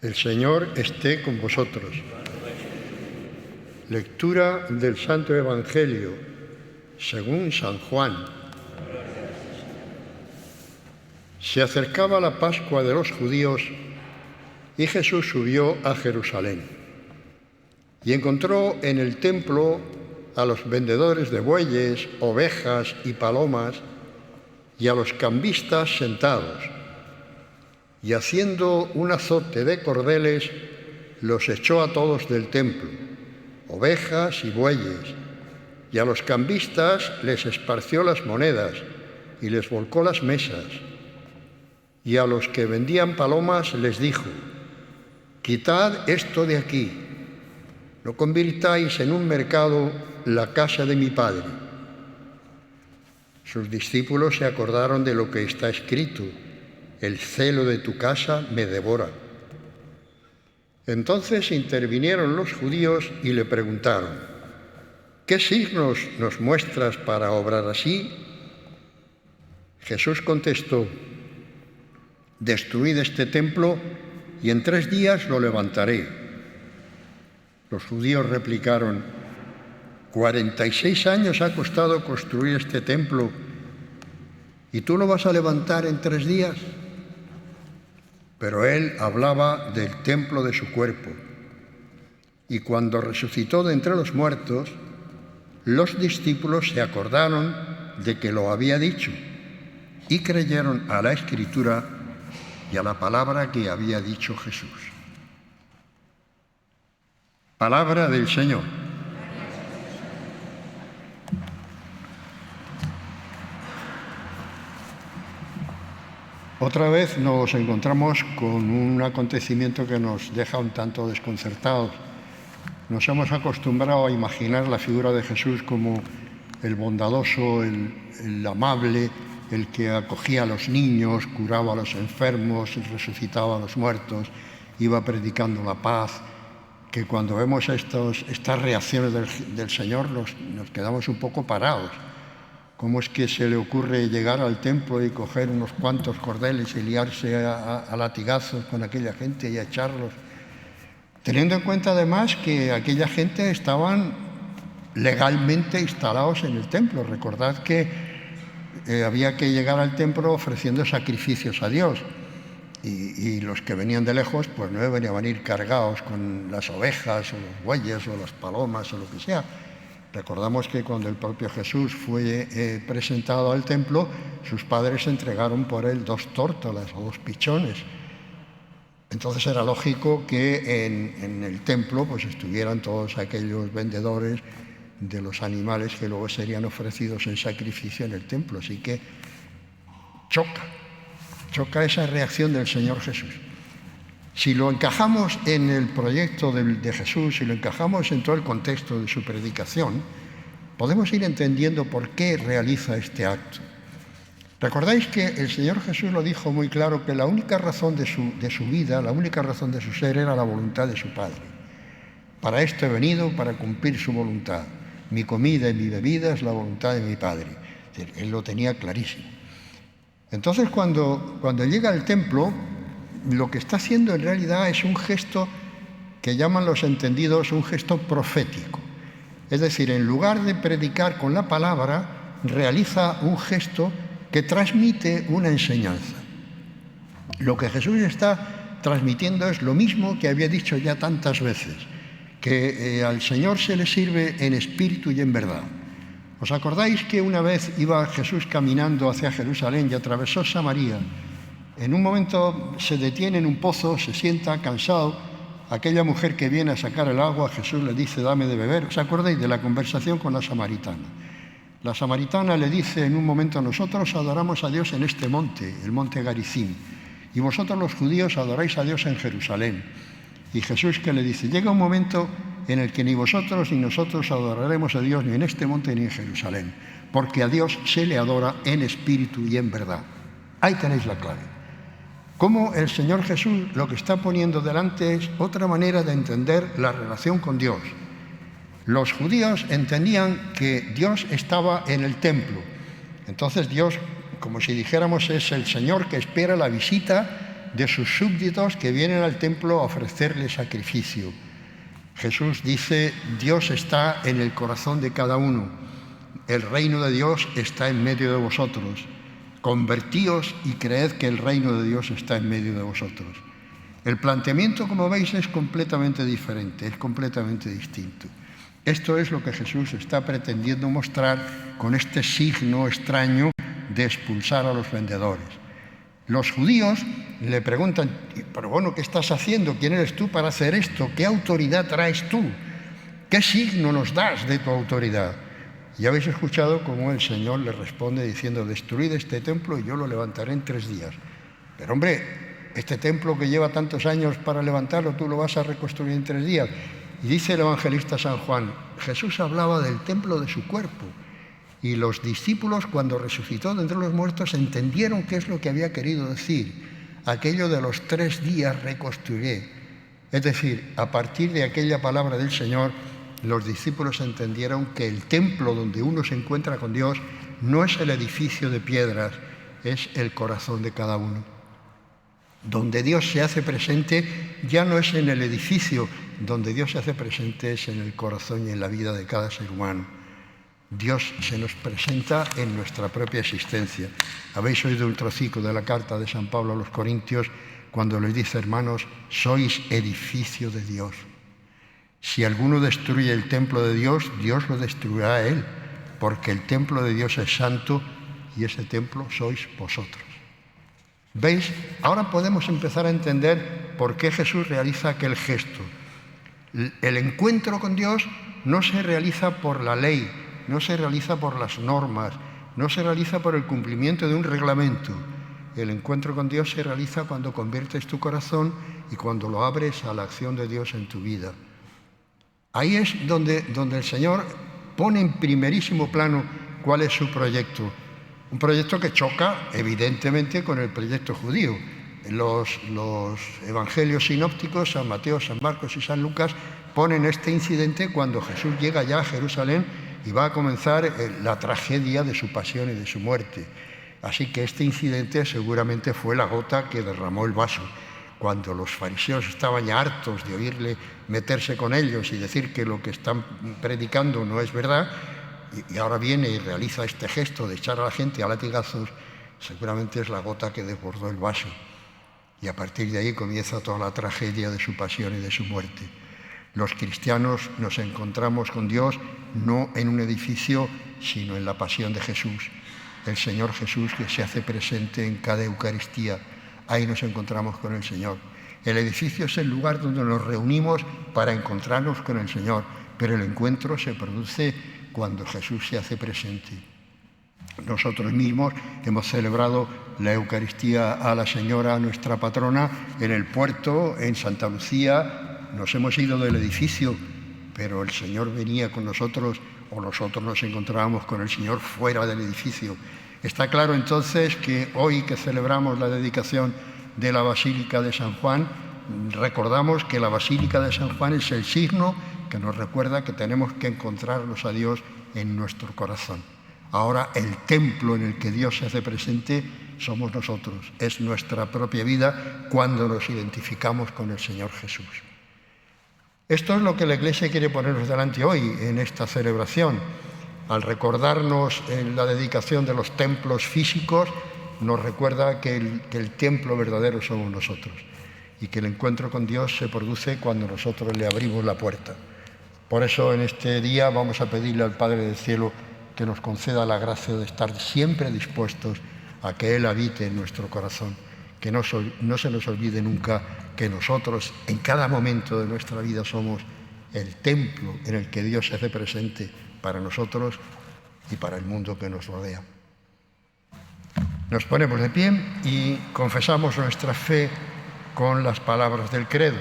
El Señor esté con vosotros. Lectura del Santo Evangelio según San Juan. Se acercaba la Pascua de los judíos y Jesús subió a Jerusalén y encontró en el templo a los vendedores de bueyes, ovejas y palomas y a los cambistas sentados, y haciendo un azote de cordeles los echó a todos del templo, ovejas y bueyes, y a los cambistas les esparció las monedas y les volcó las mesas, y a los que vendían palomas les dijo: quitad esto de aquí, no convirtáis en un mercado la casa de mi Padre. Sus discípulos se acordaron de lo que está escrito: el celo de tu casa me devora. Entonces intervinieron los judíos y le preguntaron: ¿qué signos nos muestras para obrar así? Jesús contestó: destruid este templo y en 3 días lo levantaré. Los judíos replicaron: 46 años ha costado construir este templo ¿y tú lo vas a levantar en 3 días? Pero él hablaba del templo de su cuerpo. Y cuando resucitó de entre los muertos, los discípulos se acordaron de que lo había dicho y creyeron a la Escritura y a la palabra que había dicho Jesús. Palabra del Señor. Otra vez nos encontramos con un acontecimiento que nos deja un tanto desconcertados. Nos hemos acostumbrado a imaginar la figura de Jesús como el bondadoso, el amable, el que acogía a los niños, curaba a los enfermos, resucitaba a los muertos, iba predicando la paz, que cuando vemos estas reacciones del Señor nos quedamos un poco parados. ¿Cómo es que se le ocurre llegar al templo y coger unos cuantos cordeles y liarse a latigazos con aquella gente y a echarlos? Teniendo en cuenta además que aquella gente estaban legalmente instalados en el templo. Recordad que había que llegar al templo ofreciendo sacrificios a Dios. Y los que venían de lejos pues no deberían venir cargados con las ovejas o los bueyes o las palomas o lo que sea. Recordamos que cuando el propio Jesús fue presentado al templo, sus padres entregaron por él 2 tórtolas o 2 pichones. Entonces era lógico que en el templo pues estuvieran todos aquellos vendedores de los animales que luego serían ofrecidos en sacrificio en el templo. Así que choca esa reacción del Señor Jesús. Si lo encajamos en el proyecto de Jesús, si lo encajamos en todo el contexto de su predicación, podemos ir entendiendo por qué realiza este acto. Recordáis que el Señor Jesús lo dijo muy claro, que la única razón de su vida, la única razón de su ser era la voluntad de su Padre. Para esto he venido, para cumplir su voluntad. Mi comida y mi bebida es la voluntad de mi Padre. Él lo tenía clarísimo. Entonces cuando llega al templo, lo que está haciendo en realidad es un gesto que llaman los entendidos un gesto profético. Es decir, en lugar de predicar con la palabra, realiza un gesto que transmite una enseñanza. Lo que Jesús está transmitiendo es lo mismo que había dicho ya tantas veces, que al Señor se le sirve en espíritu y en verdad. ¿Os acordáis que una vez iba Jesús caminando hacia Jerusalén y atravesó Samaria? En un momento se detiene en un pozo, se sienta cansado. Aquella mujer que viene a sacar el agua, Jesús le dice: dame de beber. ¿Os acordáis de la conversación con la samaritana? La samaritana le dice en un momento: nosotros adoramos a Dios en este monte, el monte Garizim, y vosotros los judíos adoráis a Dios en Jerusalén. Y Jesús, que le dice: llega un momento en el que ni vosotros ni nosotros adoraremos a Dios ni en este monte ni en Jerusalén, porque a Dios se le adora en espíritu y en verdad. Ahí tenéis la clave. Cómo el Señor Jesús lo que está poniendo delante es otra manera de entender la relación con Dios. Los judíos entendían que Dios estaba en el templo. Entonces Dios, como si dijéramos, es el Señor que espera la visita de sus súbditos que vienen al templo a ofrecerle sacrificio. Jesús dice, Dios está en el corazón de cada uno. El reino de Dios está en medio de vosotros. Convertíos y creed que el reino de Dios está en medio de vosotros. El planteamiento, como veis, es completamente diferente, es completamente distinto. Esto es lo que Jesús está pretendiendo mostrar con este signo extraño de expulsar a los vendedores. Los judíos le preguntan, pero bueno, ¿qué estás haciendo? ¿Quién eres tú para hacer esto? ¿Qué autoridad traes tú? ¿Qué signo nos das de tu autoridad? Y habéis escuchado cómo el Señor le responde diciendo, destruid este templo y yo lo levantaré en 3 días. Pero hombre, este templo que lleva tantos años para levantarlo, tú lo vas a reconstruir en 3 días. Y dice el evangelista San Juan, Jesús hablaba del templo de su cuerpo. Y los discípulos, cuando resucitó de entre los muertos, entendieron qué es lo que había querido decir. Aquello de los 3 días reconstruiré. Es decir, a partir de aquella palabra del Señor, los discípulos entendieron que el templo donde uno se encuentra con Dios no es el edificio de piedras, es el corazón de cada uno. Donde Dios se hace presente ya no es en el edificio, donde Dios se hace presente es en el corazón y en la vida de cada ser humano. Dios se nos presenta en nuestra propia existencia. Habéis oído un trocico de la carta de San Pablo a los Corintios cuando les dice, hermanos, sois edificio de Dios. Si alguno destruye el templo de Dios, Dios lo destruirá a él, porque el templo de Dios es santo y ese templo sois vosotros. ¿Veis? Ahora podemos empezar a entender por qué Jesús realiza aquel gesto. El encuentro con Dios no se realiza por la ley, no se realiza por las normas, no se realiza por el cumplimiento de un reglamento. El encuentro con Dios se realiza cuando conviertes tu corazón y cuando lo abres a la acción de Dios en tu vida. Ahí es donde el Señor pone en primerísimo plano cuál es su proyecto. Un proyecto que choca, evidentemente, con el proyecto judío. Los evangelios sinópticos, San Mateo, San Marcos y San Lucas, ponen este incidente cuando Jesús llega ya a Jerusalén y va a comenzar la tragedia de su pasión y de su muerte. Así que este incidente seguramente fue la gota que derramó el vaso. Cuando los fariseos estaban ya hartos de oírle meterse con ellos y decir que lo que están predicando no es verdad, y ahora viene y realiza este gesto de echar a la gente a latigazos, seguramente es la gota que desbordó el vaso. Y a partir de ahí comienza toda la tragedia de su pasión y de su muerte. Los cristianos nos encontramos con Dios no en un edificio, sino en la pasión de Jesús. El Señor Jesús que se hace presente en cada Eucaristía. Ahí nos encontramos con el Señor. El edificio es el lugar donde nos reunimos para encontrarnos con el Señor, pero el encuentro se produce cuando Jesús se hace presente. Nosotros mismos hemos celebrado la Eucaristía a la Señora, nuestra patrona, en el puerto, en Santa Lucía. Nos hemos ido del edificio, pero el Señor venía con nosotros o nosotros nos encontrábamos con el Señor fuera del edificio. Está claro entonces que hoy que celebramos la dedicación de la Basílica de San Juan, recordamos que la Basílica de San Juan es el signo que nos recuerda que tenemos que encontrarnos a Dios en nuestro corazón. Ahora el templo en el que Dios se hace presente somos nosotros, es nuestra propia vida cuando nos identificamos con el Señor Jesús. Esto es lo que la Iglesia quiere ponernos delante hoy en esta celebración. Al recordarnos en la dedicación de los templos físicos, nos recuerda que el templo verdadero somos nosotros y que el encuentro con Dios se produce cuando nosotros le abrimos la puerta. Por eso en este día vamos a pedirle al Padre del Cielo que nos conceda la gracia de estar siempre dispuestos a que Él habite en nuestro corazón, que no se nos olvide nunca que nosotros en cada momento de nuestra vida somos el templo en el que Dios se hace presente para nosotros y para el mundo que nos rodea. Nos ponemos de pie y confesamos nuestra fe con las palabras del credo.